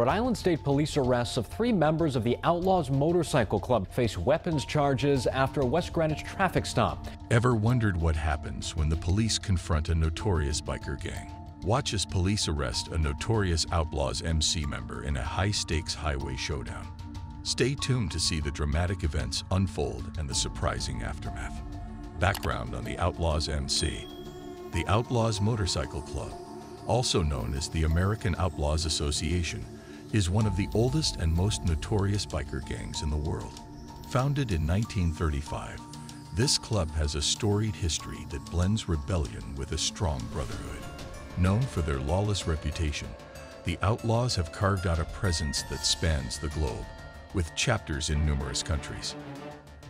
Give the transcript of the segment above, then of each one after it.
Rhode Island State Police arrests of 3 members of the Outlaws Motorcycle Club face weapons charges after a West Greenwich traffic stop. Ever wondered what happens when the police confront a notorious biker gang? Watch as police arrest a notorious Outlaws MC member in a high-stakes highway showdown. Stay tuned to see the dramatic events unfold and the surprising aftermath. Background on the Outlaws MC. The Outlaws Motorcycle Club, also known as the American Outlaws Association, is one of the oldest and most notorious biker gangs in the world. Founded in 1935, this club has a storied history that blends rebellion with a strong brotherhood. Known for their lawless reputation, the Outlaws have carved out a presence that spans the globe, with chapters in numerous countries.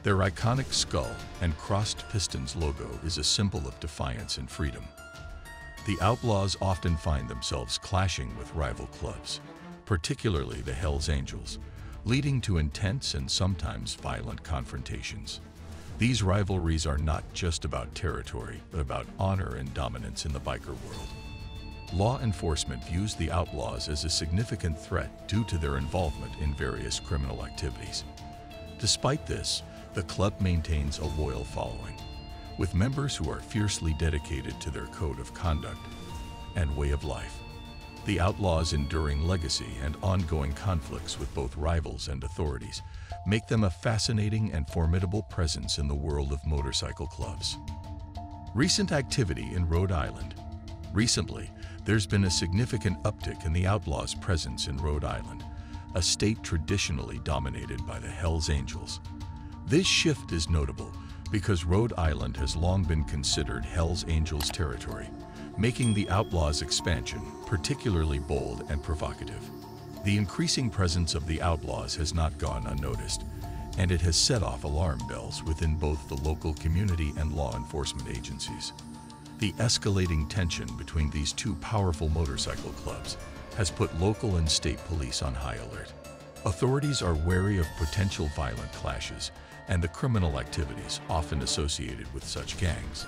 Their iconic skull and crossed pistons logo is a symbol of defiance and freedom. The Outlaws often find themselves clashing with rival clubs, particularly the Hells Angels, leading to intense and sometimes violent confrontations. These rivalries are not just about territory, but about honor and dominance in the biker world. Law enforcement views the Outlaws as a significant threat due to their involvement in various criminal activities. Despite this, the club maintains a loyal following, with members who are fiercely dedicated to their code of conduct and way of life. The Outlaws' enduring legacy and ongoing conflicts with both rivals and authorities make them a fascinating and formidable presence in the world of motorcycle clubs. Recent activity in Rhode Island. Recently, there's been a significant uptick in the Outlaws' presence in Rhode Island, a state traditionally dominated by the Hells Angels. This shift is notable because Rhode Island has long been considered Hells Angels territory, making the Outlaws' expansion particularly bold and provocative. The increasing presence of the Outlaws has not gone unnoticed, and it has set off alarm bells within both the local community and law enforcement agencies. The escalating tension between these two powerful motorcycle clubs has put local and state police on high alert. Authorities are wary of potential violent clashes and the criminal activities often associated with such gangs.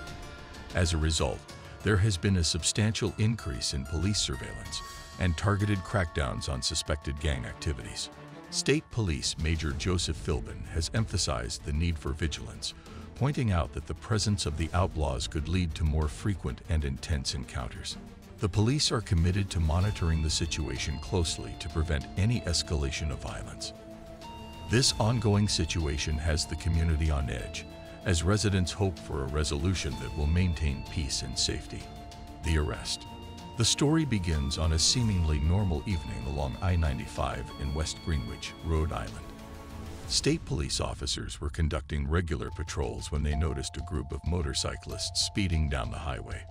As a result, there has been a substantial increase in police surveillance and targeted crackdowns on suspected gang activities. State Police Major Joseph Philbin has emphasized the need for vigilance, pointing out that the presence of the Outlaws could lead to more frequent and intense encounters. The police are committed to monitoring the situation closely to prevent any escalation of violence. This ongoing situation has the community on edge, as residents hope for a resolution that will maintain peace and safety. The arrest. The story begins on a seemingly normal evening along I-95 in West Greenwich, Rhode Island. State police officers were conducting regular patrols when they noticed a group of motorcyclists speeding down the highway.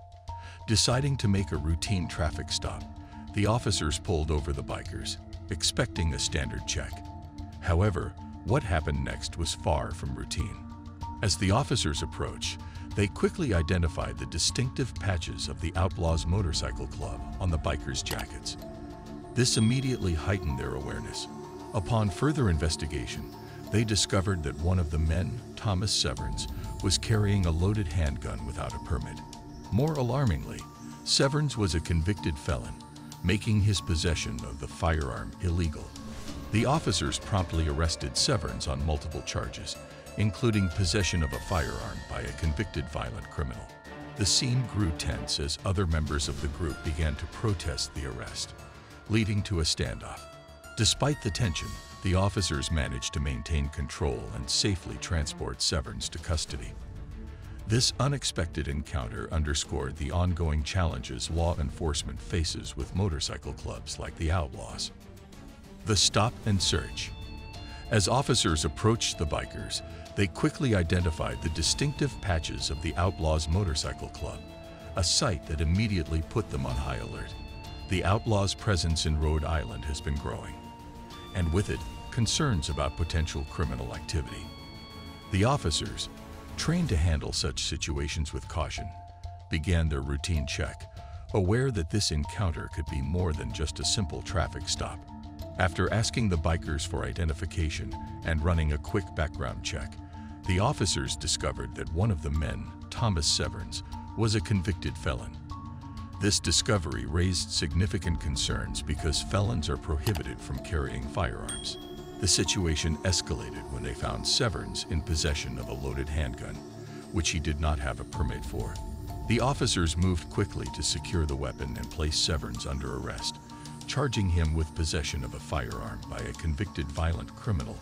Deciding to make a routine traffic stop, the officers pulled over the bikers, expecting a standard check. However, what happened next was far from routine. As the officers approached, they quickly identified the distinctive patches of the Outlaws Motorcycle Club on the bikers' jackets. This immediately heightened their awareness. Upon further investigation, they discovered that one of the men, Thomas Severns, was carrying a loaded handgun without a permit. More alarmingly, Severns was a convicted felon, making his possession of the firearm illegal. The officers promptly arrested Severns on multiple charges, including possession of a firearm by a convicted violent criminal. The scene grew tense as other members of the group began to protest the arrest, leading to a standoff. Despite the tension, the officers managed to maintain control and safely transport Severns to custody. This unexpected encounter underscored the ongoing challenges law enforcement faces with motorcycle clubs like the Outlaws. The stop and search. As officers approached the bikers, they quickly identified the distinctive patches of the Outlaws Motorcycle Club, a sight that immediately put them on high alert. The Outlaws' presence in Rhode Island has been growing, and with it, concerns about potential criminal activity. The officers, trained to handle such situations with caution, began their routine check, aware that this encounter could be more than just a simple traffic stop. After asking the bikers for identification and running a quick background check, the officers discovered that one of the men, Thomas Severns, was a convicted felon. This discovery raised significant concerns because felons are prohibited from carrying firearms. The situation escalated when they found Severns in possession of a loaded handgun, which he did not have a permit for. The officers moved quickly to secure the weapon and place Severns under arrest, charging him with possession of a firearm by a convicted violent criminal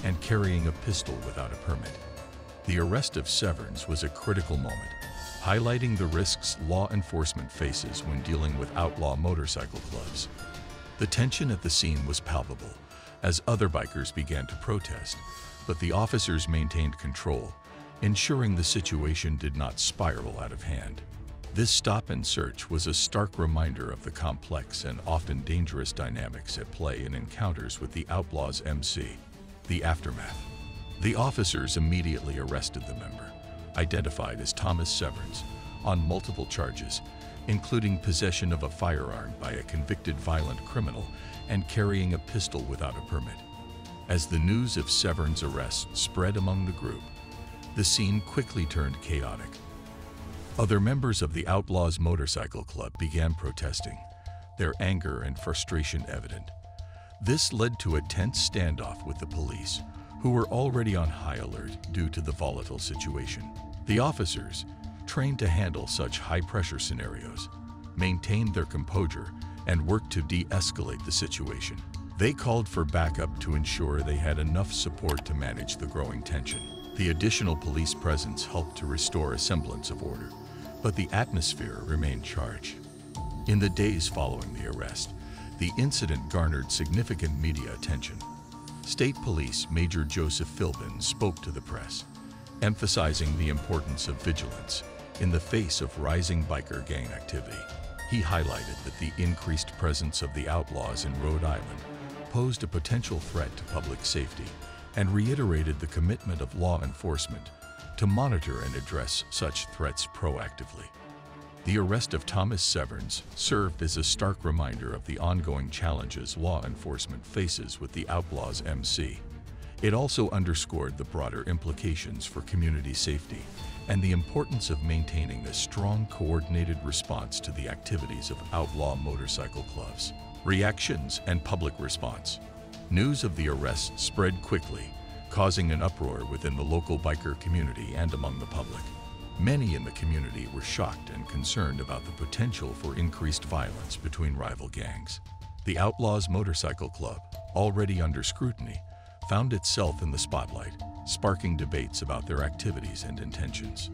and carrying a pistol without a permit. The arrest of Severns was a critical moment, highlighting the risks law enforcement faces when dealing with outlaw motorcycle clubs. The tension at the scene was palpable as other bikers began to protest, but the officers maintained control, ensuring the situation did not spiral out of hand. This stop and search was a stark reminder of the complex and often dangerous dynamics at play in encounters with the Outlaws MC. The aftermath. The officers immediately arrested the member, identified as Thomas Severns, on multiple charges, including possession of a firearm by a convicted violent criminal and carrying a pistol without a permit. As the news of Severns' arrest spread among the group, the scene quickly turned chaotic. Other members of the Outlaws Motorcycle Club began protesting, their anger and frustration evident. This led to a tense standoff with the police, who were already on high alert due to the volatile situation. The officers, trained to handle such high-pressure scenarios, maintained their composure and worked to de-escalate the situation. They called for backup to ensure they had enough support to manage the growing tension. The additional police presence helped to restore a semblance of order, but the atmosphere remained charged. In the days following the arrest, the incident garnered significant media attention. State Police Major Joseph Philbin spoke to the press, emphasizing the importance of vigilance in the face of rising biker gang activity. He highlighted that the increased presence of the outlaws in Rhode Island posed a potential threat to public safety and reiterated the commitment of law enforcement to monitor and address such threats proactively. The arrest of Thomas Severns served as a stark reminder of the ongoing challenges law enforcement faces with the Outlaws MC. It also underscored the broader implications for community safety and the importance of maintaining a strong, coordinated response to the activities of outlaw motorcycle clubs. Reactions and public response. News of the arrest spread quickly, causing an uproar within the local biker community and among the public. Many in the community were shocked and concerned about the potential for increased violence between rival gangs. The Outlaws Motorcycle Club, already under scrutiny, found itself in the spotlight, sparking debates about their activities and intentions.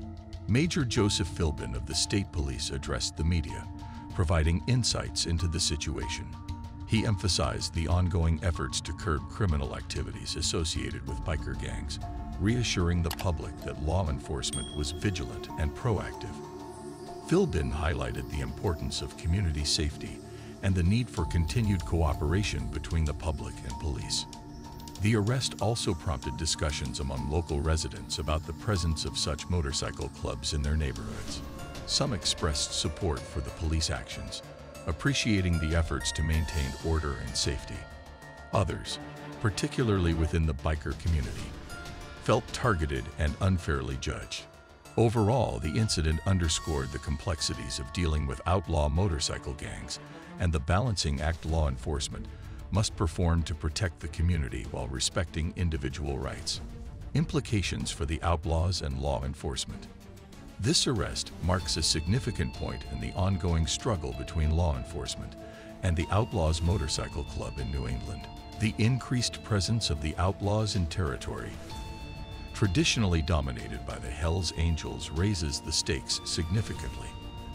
Major Joseph Philbin of the State Police addressed the media, providing insights into the situation. He emphasized the ongoing efforts to curb criminal activities associated with biker gangs, reassuring the public that law enforcement was vigilant and proactive. Philbin highlighted the importance of community safety and the need for continued cooperation between the public and police. The arrest also prompted discussions among local residents about the presence of such motorcycle clubs in their neighborhoods. Some expressed support for the police actions, appreciating the efforts to maintain order and safety. Others, particularly within the biker community, felt targeted and unfairly judged. Overall, the incident underscored the complexities of dealing with outlaw motorcycle gangs and the balancing act law enforcement must perform to protect the community while respecting individual rights. Implications for the outlaws and law enforcement. This arrest marks a significant point in the ongoing struggle between law enforcement and the Outlaws Motorcycle Club in New England. The increased presence of the outlaws in territory, traditionally dominated by the Hells Angels, raises the stakes significantly.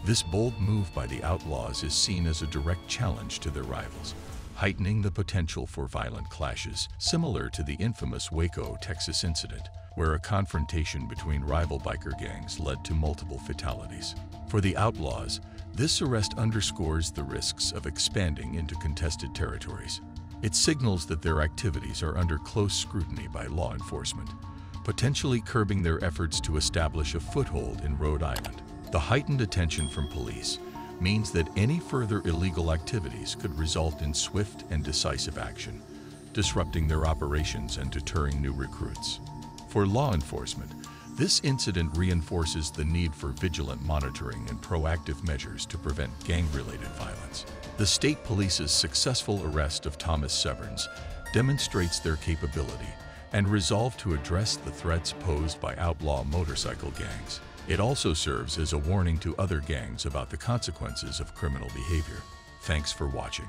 This bold move by the outlaws is seen as a direct challenge to their rivals, heightening the potential for violent clashes, similar to the infamous Waco, Texas incident, where a confrontation between rival biker gangs led to multiple fatalities. For the outlaws, this arrest underscores the risks of expanding into contested territories. It signals that their activities are under close scrutiny by law enforcement, potentially curbing their efforts to establish a foothold in Rhode Island. The heightened attention from police means that any further illegal activities could result in swift and decisive action, disrupting their operations and deterring new recruits. For law enforcement, This incident reinforces the need for vigilant monitoring and proactive measures to prevent gang-related violence. The state police's successful arrest of Thomas Severns demonstrates their capability and resolve to address the threats posed by outlaw motorcycle gangs. It also serves as a warning to other gangs about the consequences of criminal behavior. Thanks for watching.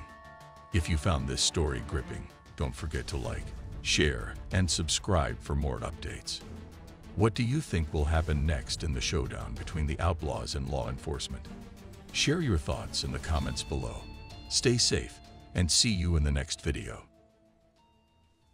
If you found this story gripping, don't forget to like, share, and subscribe for more updates. What do you think will happen next in the showdown between the outlaws and law enforcement? Share your thoughts in the comments below. Stay safe, and see you in the next video.